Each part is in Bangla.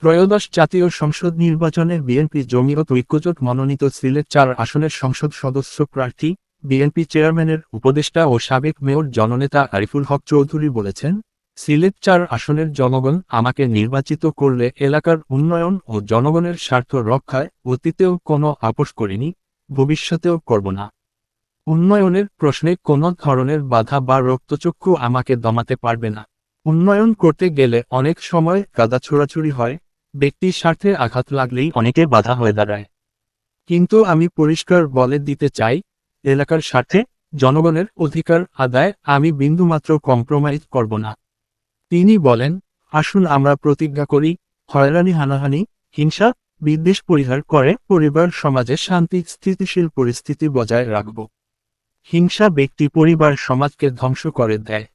ত্রয়োদশ জাতীয় সংসদ নির্বাচনে বিএনপি জমিয়ত ঐক্যজোট মনোনীত সিলেট ৪ আসনের সংসদ সদস্য প্রার্থী বিএনপি চেয়ারম্যানের উপদেষ্টা ও সাবেক মেয়র জননেতা আরিফুল হক চৌধুরী বলেছেন, সিলেট ৪ আসনের জনগণ আমাকে নির্বাচিত করলে এলাকার উন্নয়ন ও জনগণের স্বার্থ রক্ষায় অতীতেও কোনো আপোস করিনি, ভবিষ্যতেও করব না। উন্নয়নের প্রশ্নে কোনো ধরনের বাধা বা রক্তচক্ষু আমাকে দমাতে পারবে না। উন্নয়ন করতে গেলে অনেক সময় কাদা ছোড়াছুড়ি হয়, ব্যক্তির স্বার্থে আঘাত লাগলেই অনেকে বাধা হয়ে দাঁড়ায়। কিন্তু আমি পরিষ্কার বলে দিতে চাই, এলাকার স্বার্থে জনগণের অধিকার আদায় আমি বিন্দুমাত্র কম্প্রোমাইজ করব না। তিনি বলেন, আসুন আমরা প্রতিজ্ঞা করি, হয়রানি হানাহানি, হিংসা, বিদ্বেষ পরিহার করে পরিবার সমাজে শান্তি স্থিতিশীল পরিস্থিতি বজায় রাখব। হিংসা ব্যক্তি পরিবার সমাজকে ধ্বংস করে দেয়।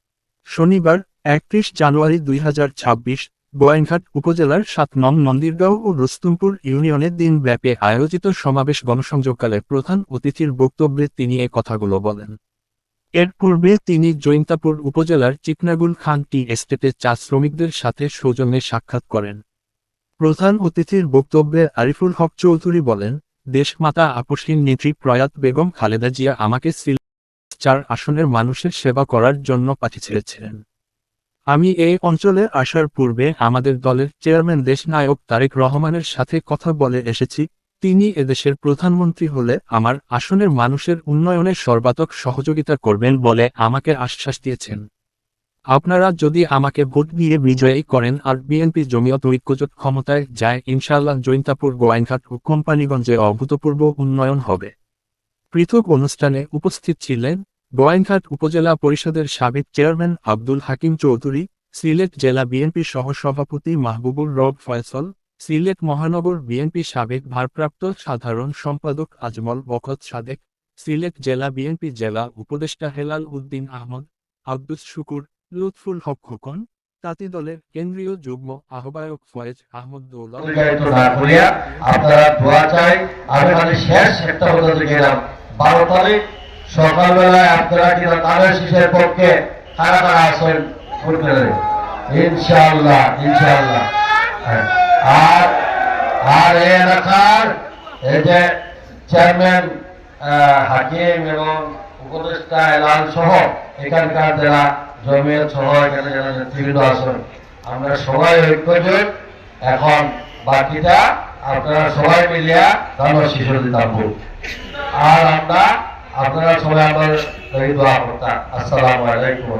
শনিবার ৩১ জানুয়ারি ২০২৬ গোয়াইনঘাট উপজেলার ৭ নং মন্দিরগাঁও ও রুস্তুমপুর ইউনিয়নে দিনব্যাপী আয়োজিত সমাবেশ গণসংযোগকালে প্রধান অতিথির বক্তব্যে তিনি এ কথাগুলো বলেন। এর পূর্বে তিনি জৈন্তাপুর উপজেলার চিকনাগুল খান টি এস্টেটে চা শ্রমিকদের সাথে সৌজন্যে সাক্ষাৎ করেন। প্রধান অতিথির বক্তব্যে আরিফুল হক চৌধুরী বলেন, দেশমাতা আপসহীন নেত্রী প্রয়াত বেগম খালেদা জিয়া আমাকে সিলেট ৪ আসনের মানুষের সেবা করার জন্য পাঠিয়েছিলেন। আমি এই অঞ্চলে আসার পূর্বে আমাদের দলের চেয়ারম্যান দেশনায়ক তারেক রহমানের সাথে কথা বলে এসেছি। তিনি এদেশের প্রধানমন্ত্রী হলে আমার আসনের মানুষের উন্নয়নে সর্বাত্মক সহযোগিতা করবেন বলে আমাকে আশ্বাস দিয়েছেন। আপনারা যদি আমাকে ভোট দিয়ে বিজয়ী করেন আর বিএনপি জমিয়ত ঐক্যজোট ক্ষমতায় যায়, ইনশাআল্লাহ জৈন্তাপুর, গোয়াইনঘাট ও কোম্পানিগঞ্জে অভূতপূর্ব উন্নয়ন হবে। পৃথক অনুষ্ঠানে উপস্থিত ছিলেন গোয়াইনঘাট উপজেলা পরিষদের সাবেক চেয়ারম্যান আব্দুল হাকিম চৌধুরী, সিলেট জেলা বিএনপি সহসভাপতি মাহবুবুর রব ফয়সল, সিলেট মহানগর বিএনপি সাবেক ভারপ্রাপ্ত সাধারণ সম্পাদক আজমল বখত সাদেক, সিলেট জেলা বিএনপি জেলা উপদেষ্টা হেলাল উদ্দিন আহমদ, আব্দুস শুকুর, লুৎফুল হক খোকন, তাঁতি দলের কেন্দ্রীয় যুগ্ম আহ্বায়ক ফয়েজ আহমদ দৌলত। আপনারা দোয়া চাই। আমি খালি শেষ একটা কথা গেলাম, 12 তারিখ সকালবেলায় আপনারা কিনা তাদের শিশের পক্ষে কারা কারা আসেন ইনশাআল্লাহ ইনশাআল্লাহ। আর এই এলাকার এই যে চেয়ারম্যান হাকিম এবং উপদেষ্টা এলান সহ এখানকার যারা জমিয়ত সহ এখানে যারা নেতৃবৃন্দ আসেন, আমরা সবাই ঐক্যজোট। এখন বাকিটা আপনারা সবাই মিলিয়া তাদের শিশু দিতাম। আর আপনারা সবাই আমার দোয়া করতাম। আসসালামু আলাইকুম।